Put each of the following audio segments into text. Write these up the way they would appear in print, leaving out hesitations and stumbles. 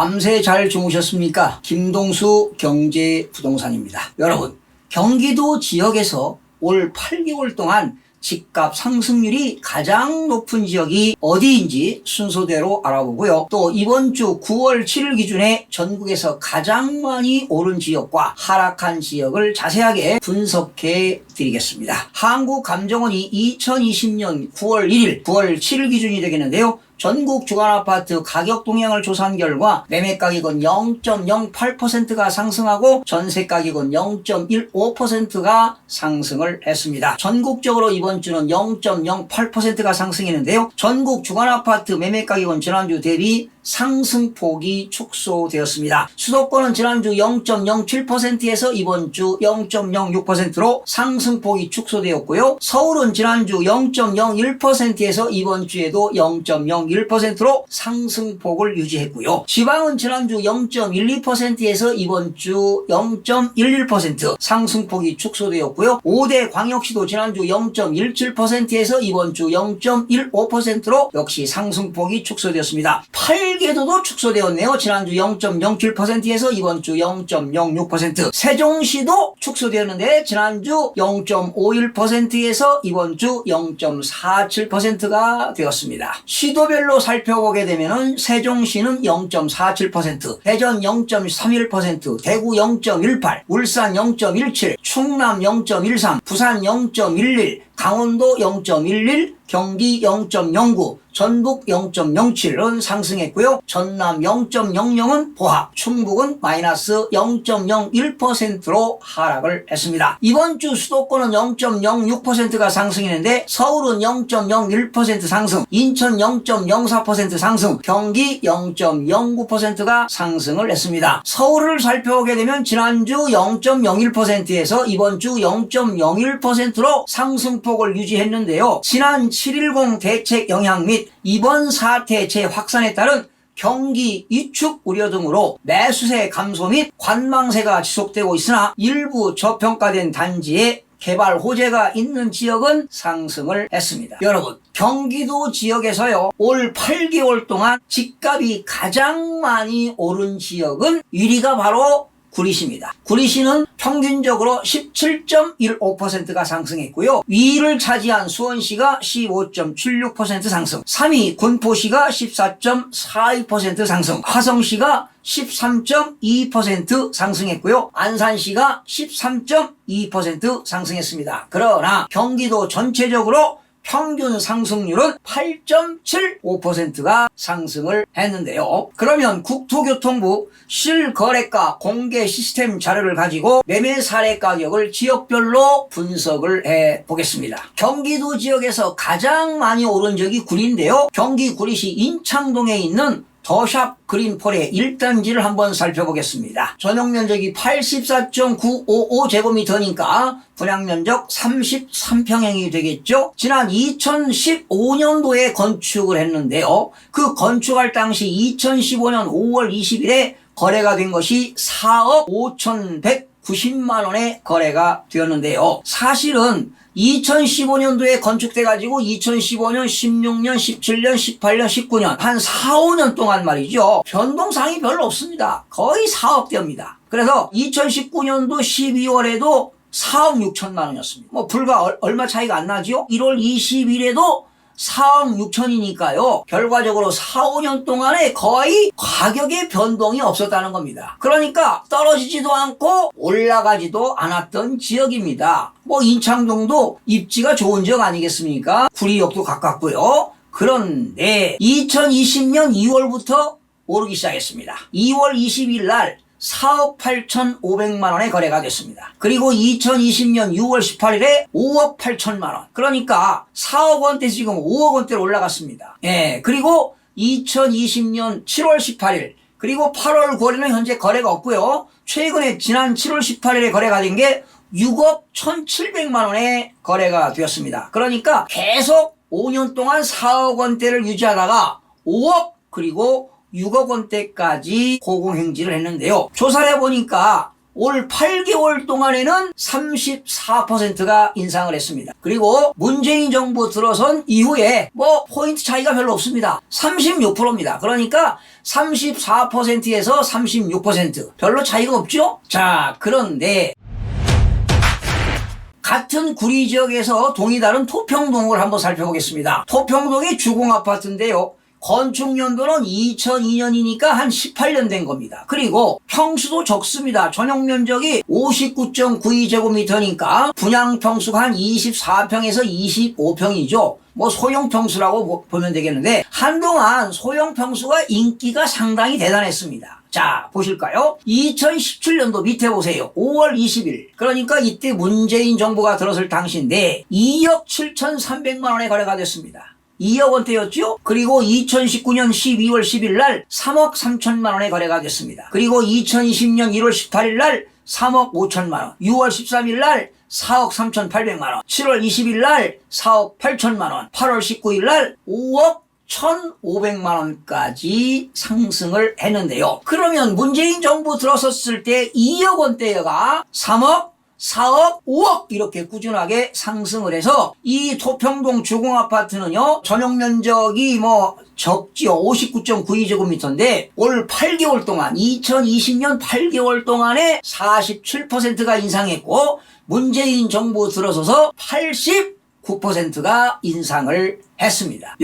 밤새 잘 주무셨습니까? 김동수 경제부동산입니다. 여러분, 경기도 지역에서 올 8개월 동안 집값 상승률이 가장 높은 지역이 어디인지 순서대로 알아보고요. 또 이번 주 9월 7일 기준에 전국에서 가장 많이 오른 지역과 하락한 지역을 자세하게 분석해 드리겠습니다. 한국감정원이 2020년 9월 1일, 9월 7일 기준이 되겠는데요. 전국 주간아파트 가격 동향을 조사한 결과 매매가격은 0.08%가 상승하고 전세가격은 0.15%가 상승을 했습니다. 전국적으로 이번 주는 0.08%가 상승했는데요. 전국 주간아파트 매매가격은 지난주 대비 상승폭이 축소되었습니다. 수도권은 지난주 0.07%에서 이번 주 0.06%로 상승폭이 축소되었고요. 서울은 지난주 0.01%에서 이번 주에도 0.01%로 상승폭을 유지했고요. 지방은 지난주 0.12%에서 이번 주 0.11% 상승폭이 축소되었고요. 5대 광역시도 지난주 0.17%에서 이번 주 0.15%로 역시 상승폭이 축소되었습니다. 8개도도 축소되었네요. 지난주 0.07%에서 이번 주 0.06%. 세종시도 축소되었는데 지난주 0.51%에서 이번 주 0.47%가 되었습니다. 시도별로 살펴보게 되면은 세종시는 0.47%, 대전 0.31%, 대구 0.18%, 울산 0.17%, 충남 0.13%, 부산 0.11%, 강원도 0.11%, 경기 0.09%, 전북 0.07은 상승했고요. 전남 0.00은 보합, 충북은 마이너스 0.01%로 하락을 했습니다. 이번 주 수도권은 0.06%가 상승했는데 서울은 0.01% 상승, 인천 0.04% 상승, 경기 0.09%가 상승을 했습니다. 서울을 살펴보게 되면 지난주 0.01%에서 이번 주 0.01%로 상승폭을 유지했는데요. 지난 7.10 대책 영향 및 이번 사태 재확산에 따른 경기 위축 우려 등으로 매수세 감소 및 관망세가 지속되고 있으나 일부 저평가된 단지의 개발 호재가 있는 지역은 상승을 했습니다. 여러분, 경기도 지역에서요, 올 8개월 동안 집값이 가장 많이 오른 지역은 1위가 바로 구리시입니다. 구리시는 평균적으로 17.15%가 상승했고요. 2위를 차지한 수원시가 15.76% 상승, 3위 군포시가 14.42% 상승, 화성시가 13.2% 상승했고요. 안산시가 13.2% 상승했습니다. 그러나 경기도 전체적으로 평균 상승률은 8.75%가 상승을 했는데요. 그러면 국토교통부 실거래가 공개 시스템 자료를 가지고 매매 사례 가격을 지역별로 분석을 해 보겠습니다. 경기도 지역에서 가장 많이 오른 지역이 구리인데요. 경기 구리시 인창동에 있는 더샵 그린폴의 1단지를 한번 살펴보겠습니다. 전용 면적이 84.955제곱미터니까 분양 면적 33평형이 되겠죠. 지난 2015년도에 건축을 했는데요. 그 건축할 당시 2015년 5월 20일에 거래가 된 것이 4억 5,190만 원에 거래가 되었는데요. 사실은 2015년도에 건축돼가지고 2015년, 16년, 17년, 18년, 19년 한 4, 5년 동안 말이죠. 변동사항이 별로 없습니다. 거의 4억대입니다. 그래서 2019년도 12월에도 4억 6천만 원이었습니다. 불과 얼마 차이가 안 나죠? 1월 20일에도 4억 6천이니까요. 결과적으로 4, 5년 동안에 거의 가격의 변동이 없었다는 겁니다. 그러니까 떨어지지도 않고 올라가지도 않았던 지역입니다. 인창동도 입지가 좋은 지역 아니겠습니까? 구리역도 가깝고요. 그런데 2020년 2월부터 오르기 시작했습니다. 2월 20일 날 4억 8,500만 원에 거래가 됐습니다. 그리고 2020년 6월 18일에 5억 8천만 원. 그러니까 4억 원대 지금 5억 원대로 올라갔습니다. 그리고 2020년 7월 18일 그리고 8월 9월에는 현재 거래가 없고요. 최근에 지난 7월 18일에 거래가 된 게 6억 1,700만 원에 거래가 되었습니다. 그러니까 계속 5년 동안 4억 원대를 유지하다가 5억 그리고 6억 원대까지 고공행진을 했는데요. 조사를 해보니까 올 8개월 동안에는 34%가 인상을 했습니다. 그리고 문재인 정부 들어선 이후에 뭐 포인트 차이가 별로 없습니다. 36%입니다. 그러니까 34%에서 36% 별로 차이가 없죠? 자, 그런데 같은 구리 지역에서 동이 다른 토평동을 한번 살펴보겠습니다. 토평동이 주공아파트인데요. 건축 연도는 2002년이니까 한 18년 된 겁니다. 그리고 평수도 적습니다. 전용 면적이 59.92제곱미터니까 분양 평수가 한 24평에서 25평이죠. 뭐 소형 평수라고 보면 되겠는데 한동안 소형 평수가 인기가 상당히 대단했습니다. 자, 보실까요? 2017년도 밑에 보세요. 5월 20일. 그러니까 이때 문재인 정부가 들어설 당시인데 2억 7,300만 원에 거래가 됐습니다. 2억 원대였죠? 그리고 2019년 12월 10일 날 3억 3천만 원에 거래가 됐습니다. 그리고 2020년 1월 18일 날 3억 5천만 원, 6월 13일 날 4억 3,800만 원, 7월 20일 날 4억 8천만 원, 8월 19일 날 5억 1,500만 원까지 상승을 했는데요. 그러면 문재인 정부 들어섰을 때 2억 원대가 3억, 4억, 5억 이렇게 꾸준하게 상승을 해서 이 토평동 주공아파트는요. 전용 면적이 뭐 적지요. 59.92제곱미터인데 올 8개월 동안 2020년 8개월 동안에 47%가 인상했고 문재인 정부 들어서서 89%가 인상을 했습니다.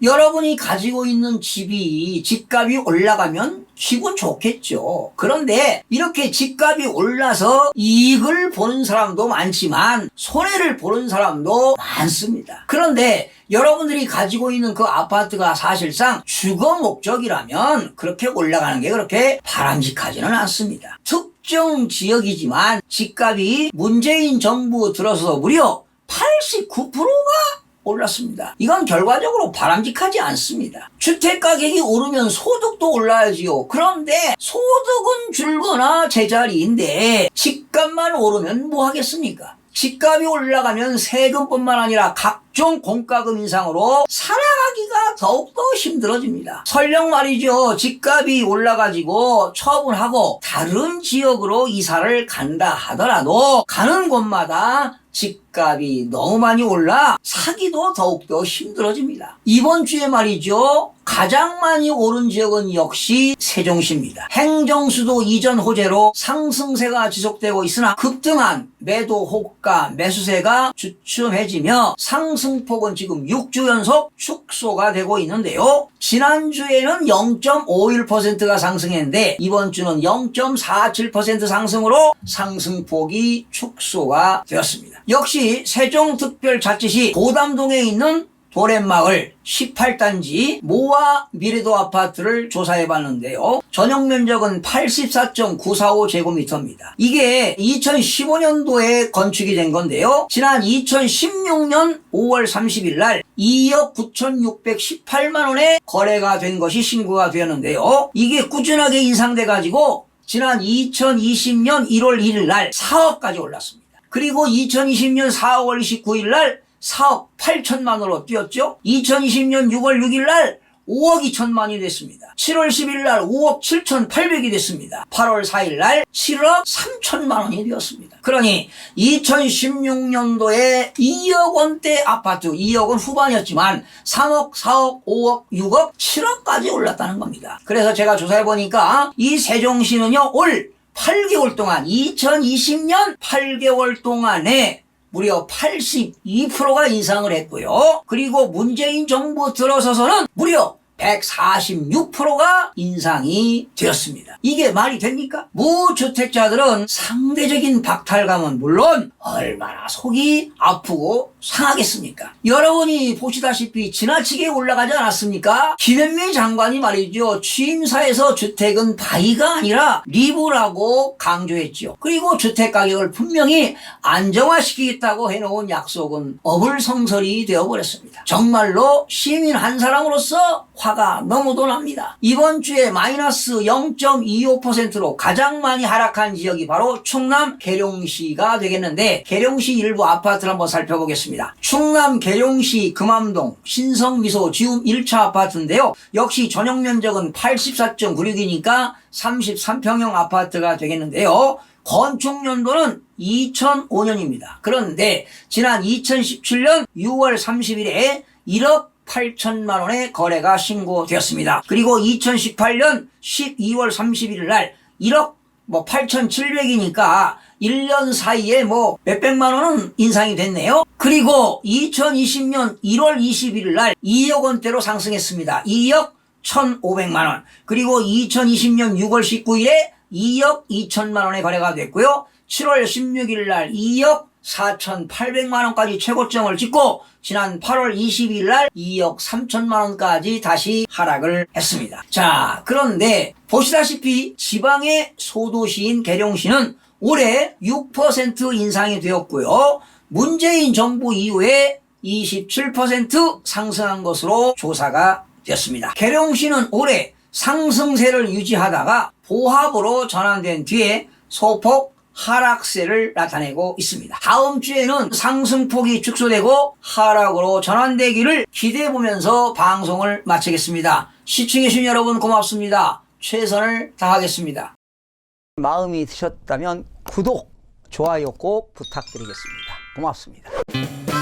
여러분이 가지고 있는 집값이 올라가면 기분 좋겠죠. 그런데 이렇게 집값이 올라서 이익을 보는 사람도 많지만 손해를 보는 사람도 많습니다. 그런데 여러분들이 가지고 있는 그 아파트가 사실상 주거 목적이라면 그렇게 올라가는 게 그렇게 바람직하지는 않습니다. 특정 지역이지만 집값이 문재인 정부 들어서 무려 89%가 올랐습니다. 이건 결과적으로 바람직하지 않습니다. 주택가격이 오르면 소득도 올라야지요. 그런데 소득은 줄거나 제자리인데 집값만 오르면 뭐 하겠습니까? 집값이 올라가면 세금뿐만 아니라 각종 공과금 인상으로 살아가기가 더욱더 힘들어집니다. 설령 말이죠. 집값이 올라가지고 처분하고 다른 지역으로 이사를 간다 하더라도 가는 곳마다 집값이 너무 많이 올라 사기도 더욱더 힘들어집니다. 이번 주에 말이죠. 가장 많이 오른 지역은 역시 세종시입니다. 행정수도 이전 호재로 상승세가 지속되고 있으나 급등한 매도 호가 매수세가 주춤해지며 상승폭은 지금 6주 연속 축소가 되고 있는데요. 지난주에는 0.51%가 상승했는데 이번 주는 0.47% 상승으로 상승폭이 축소가 되었습니다. 역시 세종특별자치시 도담동에 있는 도렛마을 18단지 모아 미래도 아파트를 조사해봤는데요. 전용 면적은 84.945제곱미터입니다. 이게 2015년도에 건축이 된 건데요. 지난 2016년 5월 30일 날 2억 9,618만 원에 거래가 된 것이 신고가 되었는데요. 이게 꾸준하게 인상돼가지고 지난 2020년 1월 1일 날 4억까지 올랐습니다. 그리고 2020년 4월 29일 날 4억 8천만으로 뛰었죠. 2020년 6월 6일 날 5억 2천만이 됐습니다. 7월 10일 날 5억 7,800이 됐습니다. 8월 4일 날 7억 3천만 원이 되었습니다. 그러니 2016년도에 2억 원대 아파트, 2억은 후반이었지만 3억, 4억, 5억, 6억, 7억까지 올랐다는 겁니다. 그래서 제가 조사해보니까 이 세종시는요, 올 8개월 동안, 2020년 8개월 동안에 무려 82%가 인상을 했고요. 그리고 문재인 정부 들어서서는 무려 146%가 인상이 되었습니다. 이게 말이 됩니까? 무주택자들은 상대적인 박탈감은 물론 얼마나 속이 아프고 상하겠습니까? 여러분이 보시다시피 지나치게 올라가지 않았습니까? 김현미 장관이 말이죠. 취임사에서 주택은 바위가 아니라 리브라고 강조했죠. 그리고 주택가격을 분명히 안정화시키겠다고 해놓은 약속은 어불성설이 되어버렸습니다. 정말로 시민 한 사람으로서 화가 너무도 납니다. 이번 주에 마이너스 0.25%로 가장 많이 하락한 지역이 바로 충남 계룡시가 되겠는데 계룡시 일부 아파트를 한번 살펴보겠습니다. 충남 계룡시 금암동 신성미소 지움 1차 아파트인데요. 역시 전용 면적은 84.96이니까 33평형 아파트가 되겠는데요. 건축연도는 2005년입니다. 그런데 지난 2017년 6월 30일에 1억 8천만 원의 거래가 신고되었습니다. 그리고 2018년 12월 31일 날 1억 8,700이니까 1년 사이에 몇백만 원은 인상이 됐네요. 그리고 2020년 1월 21일 날 2억 원대로 상승했습니다. 2억 1,500만 원. 그리고 2020년 6월 19일에 2억 2천만 원의 거래가 됐고요. 7월 16일 날 2억 4,800만 원까지 최고점을 찍고 지난 8월 22일 날 2억 3천만 원까지 다시 하락을 했습니다. 자, 그런데 보시다시피 지방의 소도시인 계룡시는 올해 6% 인상이 되었고요. 문재인 정부 이후에 27% 상승한 것으로 조사가 되었습니다. 계룡시는 올해 상승세를 유지하다가 보합으로 전환된 뒤에 소폭 하락세를 나타내고 있습니다. 다음 주에는 상승폭이 축소되고 하락으로 전환되기를 기대해보면서 방송을 마치겠습니다. 시청해주신 여러분 고맙습니다. 최선을 다하겠습니다. 마음이 드셨다면 구독, 좋아요 꼭 부탁드리겠습니다. 고맙습니다.